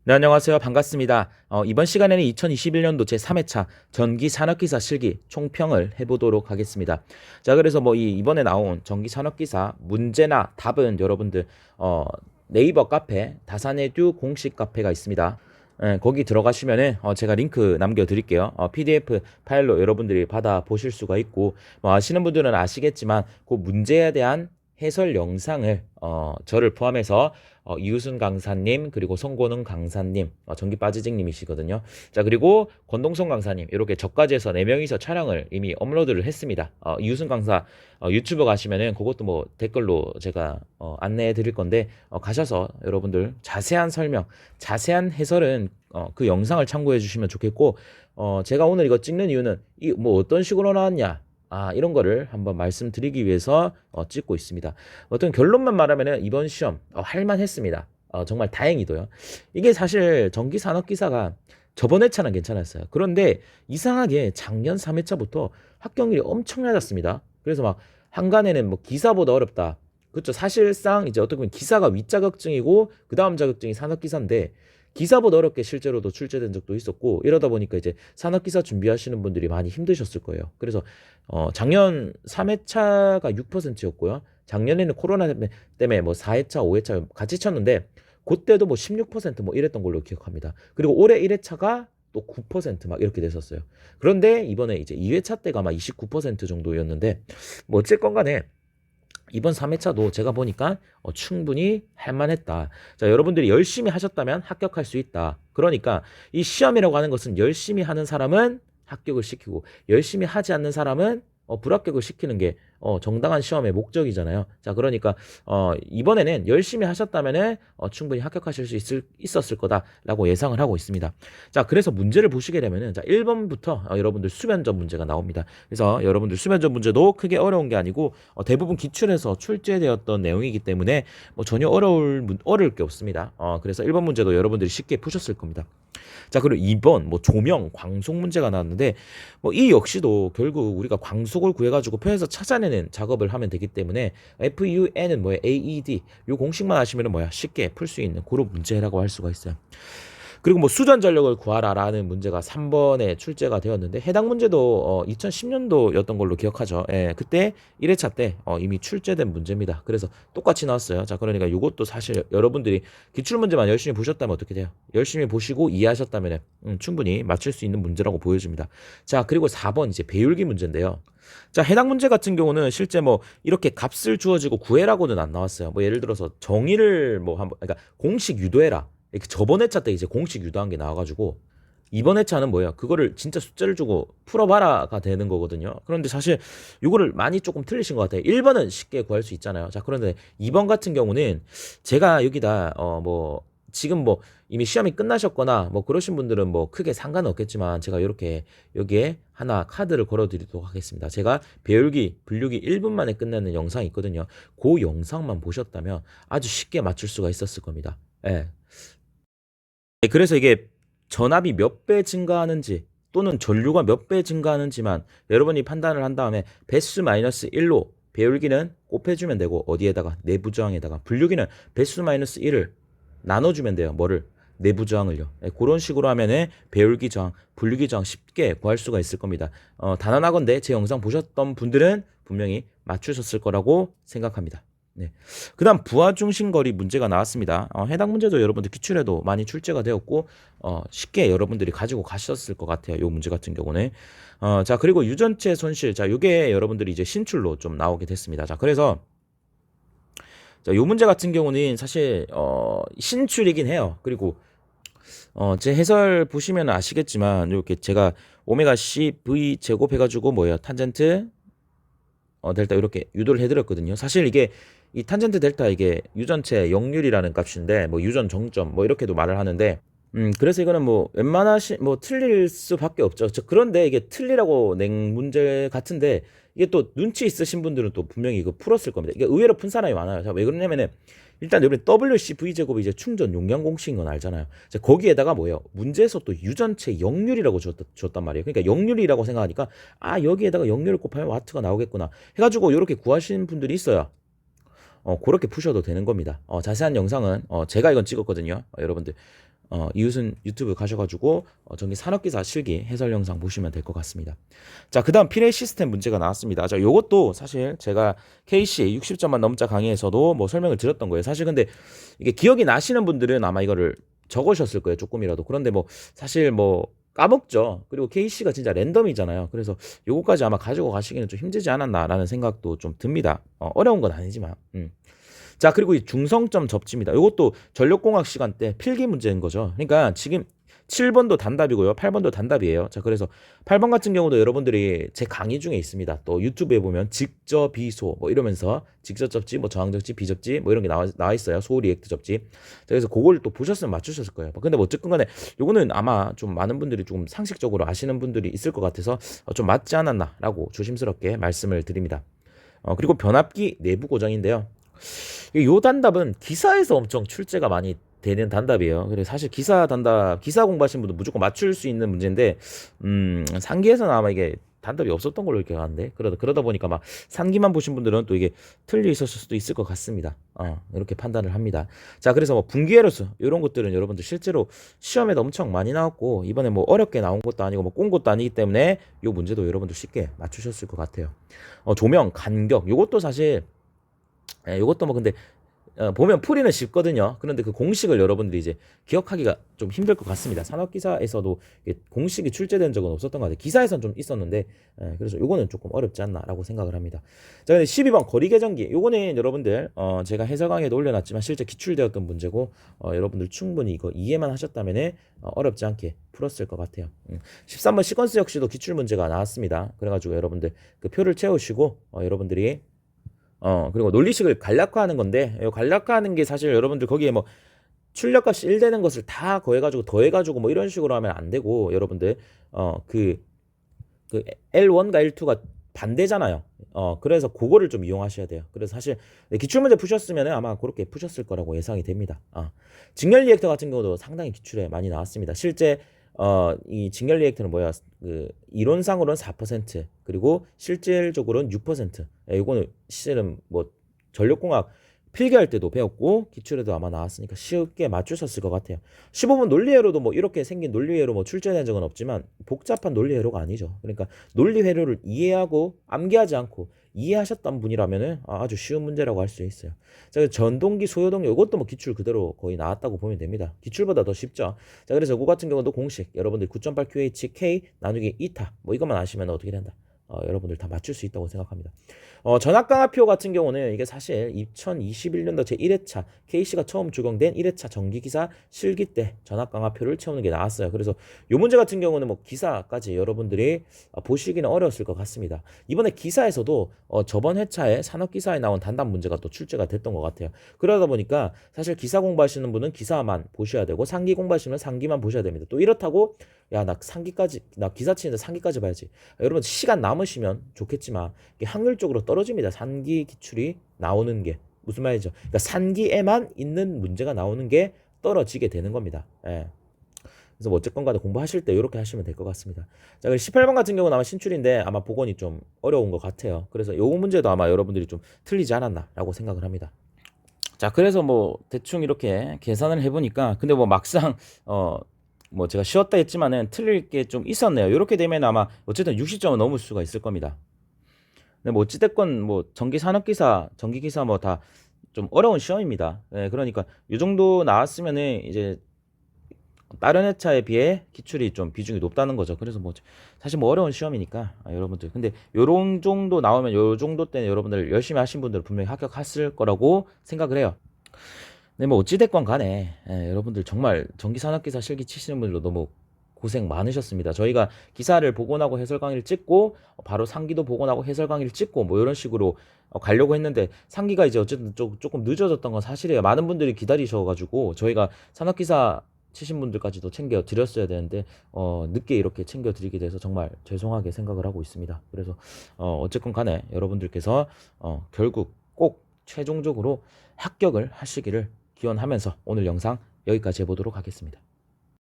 네, 안녕하세요. 반갑습니다. 이번 시간에는 2021년도 제3회차 전기산업기사 실기 총평을 해보도록 하겠습니다. 자, 그래서 뭐 이번에 나온 전기산업기사 문제나 답은 여러분들 네이버 카페 다산에듀 공식 카페가 있습니다. 예, 거기 들어가시면은 제가 링크 남겨드릴게요. PDF 파일로 여러분들이 받아 보실 수가 있고, 뭐 아시는 분들은 아시겠지만 그 문제에 대한 해설 영상을 저를 포함해서 이우순 강사님, 그리고 송고능 강사님, 전기 빠지직님이시거든요. 자, 그리고 권동성 강사님, 이렇게 저까지 해서 4명이서 촬영을 이미 업로드를 했습니다. 이우순 강사 유튜브 가시면은 그것도 뭐 댓글로 제가 안내해 드릴 건데, 가셔서 여러분들 자세한 설명, 자세한 해설은 그 영상을 참고해 주시면 좋겠고, 제가 오늘 이거 찍는 이유는 이 뭐 어떤 식으로 나왔냐, 이런 거를 한번 말씀드리기 위해서 찍고 있습니다. 어떤 결론만 말하면 이번 시험 할만했습니다. 정말 다행히도요. 이게 사실 전기산업기사가 저번 회차는 괜찮았어요. 그런데 이상하게 작년 3회차부터 합격률이 엄청 낮았습니다. 그래서 막 한간에는 뭐 기사보다 어렵다. 그렇죠. 사실상 이제 어떻게 보면 기사가 윗자격증이고 그 다음 자격증이 산업기사인데 기사보다 어렵게 실제로도 출제된 적도 있었고, 이러다 보니까 이제 산업기사 준비하시는 분들이 많이 힘드셨을 거예요. 그래서 작년 3회차가 6%였고요. 작년에는 코로나 때문에 뭐 4회차, 5회차 같이 쳤는데 그때도 뭐 16%뭐 이랬던 걸로 기억합니다. 그리고 올해 1회차가 또 9%막 이렇게 됐었어요. 그런데 이번에 이제 2회차 때가 아마 29% 정도였는데, 뭐 어쨌건 간에 이번 3회차도 제가 보니까 충분히 할만했다. 자, 여러분들이 열심히 하셨다면 합격할 수 있다. 그러니까 이 시험이라고 하는 것은 열심히 하는 사람은 합격을 시키고 열심히 하지 않는 사람은 불합격을 시키는 게 정당한 시험의 목적이잖아요. 자, 그러니까 이번에는 열심히 하셨다면은 충분히 합격하실 수 있었을 거다라고 예상을 하고 있습니다. 자, 그래서 문제를 보시게 되면은 자, 1번부터 여러분들 수면접 문제가 나옵니다. 그래서 여러분들 수면접 문제도 크게 어려운 게 아니고 대부분 기출에서 출제되었던 내용이기 때문에 뭐 전혀 어려울 게 없습니다. 그래서 1번 문제도 여러분들이 쉽게 푸셨을 겁니다. 자, 그리고 2번 뭐 조명, 광속 문제가 나왔는데 뭐 이 역시도 결국 우리가 광속을 구해가지고 표에서 찾아내는 작업을 하면 되기 때문에 FUN은 뭐야, AED 요 공식만 아시면은 뭐야 쉽게 풀 수 있는 그런 문제라고 할 수가 있어요. 그리고 뭐 수전 전력을 구하라라는 문제가 3번에 출제가 되었는데 해당 문제도 2010년도였던 걸로 기억하죠. 예, 그때 1회차 때 이미 출제된 문제입니다. 그래서 똑같이 나왔어요. 자, 그러니까 이것도 사실 여러분들이 기출 문제만 열심히 보셨다면 어떻게 돼요? 열심히 보시고 이해하셨다면 충분히 맞출 수 있는 문제라고 보여집니다. 자, 그리고 4번 이제 배율기 문제인데요. 자, 해당 문제 같은 경우는 실제 뭐 이렇게 값을 주어지고 구해라고는 안 나왔어요. 뭐 예를 들어서 정의를 뭐 한번, 그러니까 공식 유도해라. 이렇게 저번 회차 때 이제 공식 유도한 게 나와가지고 이번 회차는 뭐예요? 그거를 진짜 숫자를 주고 풀어봐라가 되는 거거든요. 그런데 사실 이거를 많이 조금 틀리신 것 같아요. 1번은 쉽게 구할 수 있잖아요. 자, 그런데 2번 같은 경우는 제가 여기다 뭐 지금 뭐 이미 시험이 끝나셨거나 뭐 그러신 분들은 뭐 크게 상관은 없겠지만 제가 이렇게 여기에 하나 카드를 걸어드리도록 하겠습니다. 제가 배열기, 분류기 1분 만에 끝내는 영상이 있거든요. 그 영상만 보셨다면 아주 쉽게 맞출 수가 있었을 겁니다. 예. 그래서 이게 전압이 몇 배 증가하는지 또는 전류가 몇 배 증가하는지만 여러분이 판단을 한 다음에 배수 마이너스 1로 배율기는 곱해주면 되고, 어디에다가 내부 저항에다가 분류기는 배수 마이너스 1을 나눠주면 돼요. 뭐를? 내부 저항을요. 그런 식으로 하면은 배율기 저항, 분류기 저항 쉽게 구할 수가 있을 겁니다. 단언하건대 제 영상 보셨던 분들은 분명히 맞추셨을 거라고 생각합니다. 네. 그다음 부하 중심거리 문제가 나왔습니다. 해당 문제도 여러분들 기출에도 많이 출제가 되었고 쉽게 여러분들이 가지고 가셨을 것 같아요. 이 문제 같은 경우는. 자, 그리고 유전체 손실. 자, 요게 여러분들이 이제 신출로 좀 나오게 됐습니다. 자, 그래서 자, 요 문제 같은 경우는 사실 신출이긴 해요. 그리고 제 해설 보시면 아시겠지만 이렇게 제가 오메가 C V 제곱해가지고 뭐예요? 탄젠트 델타 이렇게 유도를 해드렸거든요. 사실 이게 이 탄젠트 델타 이게 유전체 역률이라는 값인데 뭐 유전 정점 뭐 이렇게도 말을 하는데 그래서 이거는 뭐 웬만하시 뭐 틀릴 수밖에 없죠. 그런데 이게 틀리라고 낸 문제 같은데 이게 또 눈치 있으신 분들은 또 분명히 이거 풀었을 겁니다. 이게 의외로 푼 사람이 많아요. 자, 왜 그러냐면은 일단 여러분 WCV 제곱이 이제 충전 용량 공식인 건 알잖아요. 자, 거기에다가 뭐예요? 문제에서 또 유전체 역률이라고 줬단 말이에요. 그러니까 역률이라고 생각하니까 여기에다가 역률을 곱하면 와트가 나오겠구나 해가지고 이렇게 구하시는 분들이 있어요. 그렇게 푸셔도 되는 겁니다. 자세한 영상은 제가 이건 찍었거든요. 여러분들 이웃은 유튜브 가셔가지고 전기 산업기사 실기 해설 영상 보시면 될 것 같습니다. 자, 그다음 피레이 시스템 문제가 나왔습니다. 자, 요것도 사실 제가 KC 60점만 넘자 강의에서도 뭐 설명을 드렸던 거예요. 사실 근데 이게 기억이 나시는 분들은 아마 이거를 적으셨을 거예요. 조금이라도. 그런데 뭐 사실 뭐 까먹죠. 그리고 KC가 진짜 랜덤이잖아요. 그래서 요거까지 아마 가지고 가시기는 좀 힘들지 않았나라는 생각도 좀 듭니다. 어려운 건 아니지만. 자, 그리고 이 중성점 접지입니다. 이것도 전력공학 시간 때 필기 문제인 거죠. 그러니까 지금 7번도 단답이고요. 8번도 단답이에요. 자, 그래서 8번 같은 경우도 여러분들이 제 강의 중에 있습니다. 또 유튜브에 보면 직접 비소 뭐 이러면서 직접 접지, 뭐 저항 접지, 비접지 뭐 이런 게 나와 있어요. 소 리액트 접지. 자, 그래서 그걸 또 보셨으면 맞추셨을 거예요. 근데 뭐 어쨌든 간에 요거는 아마 좀 많은 분들이 조금 상식적으로 아시는 분들이 있을 것 같아서 좀 맞지 않았나라고 조심스럽게 말씀을 드립니다. 그리고 변압기 내부 고정인데요. 요 단답은 기사에서 엄청 출제가 많이 되는 단답이에요. 그래서 사실 기사 공부하신 분도 무조건 맞출 수 있는 문제인데, 상기에서는 아마 이게 단답이 없었던 걸로 이렇게 가는데, 그러다 보니까 막 상기만 보신 분들은 또 이게 틀려 있었을 수도 있을 것 같습니다. 이렇게 판단을 합니다. 자, 그래서 뭐 분기에로서 이런 것들은 여러분들 실제로 시험에도 엄청 많이 나왔고, 이번에 뭐 어렵게 나온 것도 아니고 뭐 꼰 것도 아니기 때문에 요 문제도 여러분들 쉽게 맞추셨을 것 같아요. 조명, 간격, 요것도 사실 요것도 뭐 근데 보면 풀이는 쉽거든요. 그런데 그 공식을 여러분들이 이제 기억하기가 좀 힘들 것 같습니다. 산업기사에서도 공식이 출제된 적은 없었던 것 같아요. 기사에서는 좀 있었는데 그래서 요거는 조금 어렵지 않나라고 생각을 합니다. 자, 근데 12번 거리계전기 요거는 여러분들 제가 해설 강의에도 올려놨지만 실제 기출되었던 문제고 여러분들 충분히 이거 이해만 하셨다면 어렵지 않게 풀었을 것 같아요. 13번 시퀀스 역시도 기출 문제가 나왔습니다. 그래가지고 여러분들 그 표를 채우시고 여러분들이 그리고 논리식을 간략화하는 건데, 간략화하는 게 사실 여러분들 거기에 뭐 출력값이 1 되는 것을 다 더해가지고 뭐 이런 식으로 하면 안 되고, 여러분들, 그 L1과 L2가 반대잖아요. 그래서 그거를 좀 이용하셔야 돼요. 그래서 사실 기출문제 푸셨으면 아마 그렇게 푸셨을 거라고 예상이 됩니다. 직렬 리액터 같은 경우도 상당히 기출에 많이 나왔습니다. 실제 이 직렬 리액터는 뭐야? 그 이론상으로는 4% 그리고 실질적으로는 6%. 이거는 실은 뭐 전력공학 필기할 때도 배웠고 기출에도 아마 나왔으니까 쉽게 맞추셨을 것 같아요. 15분 논리회로도 뭐 이렇게 생긴 논리회로 뭐 출제된 적은 없지만 복잡한 논리회로가 아니죠. 그러니까 논리회로를 이해하고 암기하지 않고 이해하셨던 분이라면은 아주 쉬운 문제라고 할 수 있어요. 자, 그래서 전동기, 소요동기 이것도 뭐 기출 그대로 거의 나왔다고 보면 됩니다. 기출보다 더 쉽죠. 자, 그래서 이거 같은 경우도 공식 여러분들 9.8 QH K 나누기 2타 뭐 이것만 아시면 어떻게 된다. 여러분들 다 맞출 수 있다고 생각합니다. 전압강압표 같은 경우는 이게 사실 2021년도 제1회차 KC가 처음 적용된 1회차 전기기사 실기 때 전압강압표를 채우는 게 나왔어요. 그래서 이 문제 같은 경우는 뭐 기사까지 여러분들이 보시기는 어려웠을 것 같습니다. 이번에 기사에서도 저번 회차에 산업기사에 나온 단답 문제가 또 출제가 됐던 것 같아요. 그러다 보니까 사실 기사 공부하시는 분은 기사만 보셔야 되고 상기 공부하시면 상기만 보셔야 됩니다. 또 이렇다고 야, 나 기사 치는데 상기까지 봐야지. 여러분 시간 남으시면 좋겠지만 이게 확률적으로 떨어집니다. 산기 기출이 나오는 게 무슨 말이죠? 그러니까 산기에만 있는 문제가 나오는 게 떨어지게 되는 겁니다. 예. 그래서 뭐 어쨌건 간에 공부하실 때 이렇게 하시면 될 것 같습니다. 자, 18번 같은 경우는 아마 신출인데 아마 복원이 좀 어려운 것 같아요. 그래서 요 문제도 아마 여러분들이 좀 틀리지 않았나라고 생각을 합니다. 자, 그래서 뭐 대충 이렇게 계산을 해보니까 근데 뭐 막상 뭐 제가 쉬었다 했지만은 틀릴 게 좀 있었네요. 이렇게 되면 아마 어쨌든 60점은 넘을 수가 있을 겁니다. 근데 뭐 어찌됐건 뭐 전기기사 뭐 다 좀 어려운 시험입니다. 네, 그러니까 이 정도 나왔으면은 이제 다른 회차에 비해 기출이 좀 비중이 높다는 거죠. 그래서 뭐 사실 뭐 어려운 시험이니까 여러분들 근데 요런 정도 나오면 요 정도 때는 여러분들 열심히 하신 분들 분명히 합격했을 거라고 생각을 해요. 네, 뭐 어찌됐건 간에 여러분들 정말 전기산업기사 실기 치시는 분들도 너무 고생 많으셨습니다. 저희가 기사를 복원하고 해설 강의를 찍고 바로 상기도 복원하고 해설 강의를 찍고 뭐 이런 식으로 가려고 했는데 상기가 이제 어쨌든 조금 늦어졌던 건 사실이에요. 많은 분들이 기다리셔가지고 저희가 산업기사 치신 분들까지도 챙겨 드렸어야 되는데 늦게 이렇게 챙겨 드리게 돼서 정말 죄송하게 생각을 하고 있습니다. 그래서 어쨌건 간에 여러분들께서 결국 꼭 최종적으로 합격을 하시기를 기원하면서 오늘 영상 여기까지 해보도록 하겠습니다.